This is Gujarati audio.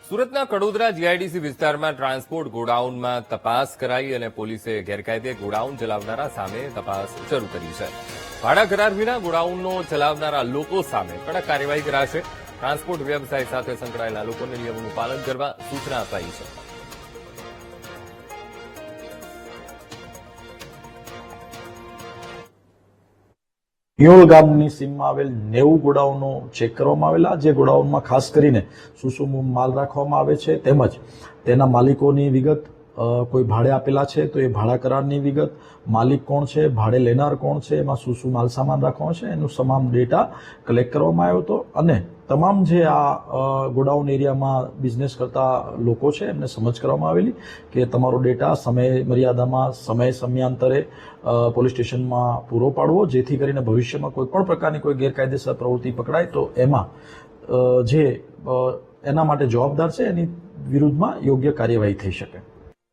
સુરતના કડોદરા જીઆઈડીસી વિસ્તારમાં ટ્રાન્સપોર્ટ ગોડાઉનમાં તપાસ કરાઈ અને પોલીસે ગેરકાયદે ગોડાઉન ચલાવનારા સામે તપાસ શરૂ કરી છે. ભાડા કરાર વિના ગોડાઉનો ચલાવનારા લોકો સામે કડક કાર્યવાહી કરાશે. ટ્રાન્સપોર્ટ વ્યવસાય સાથે સંકળાયેલા લોકોને નિયમોનું પાલન કરવા સૂચના અપાઈ છે. પિયોળ ગામની સીમમાં આવેલ 90 ગોડાઉનો ચેક કરવામાં આવેલા, જે ગોડાઉનમાં ખાસ કરીને શું માલ રાખવામાં આવે છે તેમજ તેના માલિકોની વિગત, કોઈ ભાડે આપેલા છે તો એ ભાડા કરારની વિગત, માલિક કોણ છે, ભાડે લેનાર કોણ છે, એમાં શું માલ સામાન રાખવાનો છે, એનું તમામ ડેટા કલેક્ટ કરવામાં આવ્યો હતો. અને તમામ જે આ ગોડાઉન એરિયામાં બિઝનેસ કરતા લોકો છે એમને સમજ કરવામાં આવેલી કે તમારો ડેટા સમય મર્યાદામાં, સમયાંતરે પોલીસ સ્ટેશનમાં પૂરો પાડવો, જેથી કરીને ભવિષ્યમાં કોઈ પણ પ્રકારની કોઈ ગેરકાયદેસર પ્રવૃત્તિ પકડાય તો એમાં જે એના માટે જવાબદાર છે એની વિરુદ્ધમાં યોગ્ય કાર્યવાહી થઈ શકે.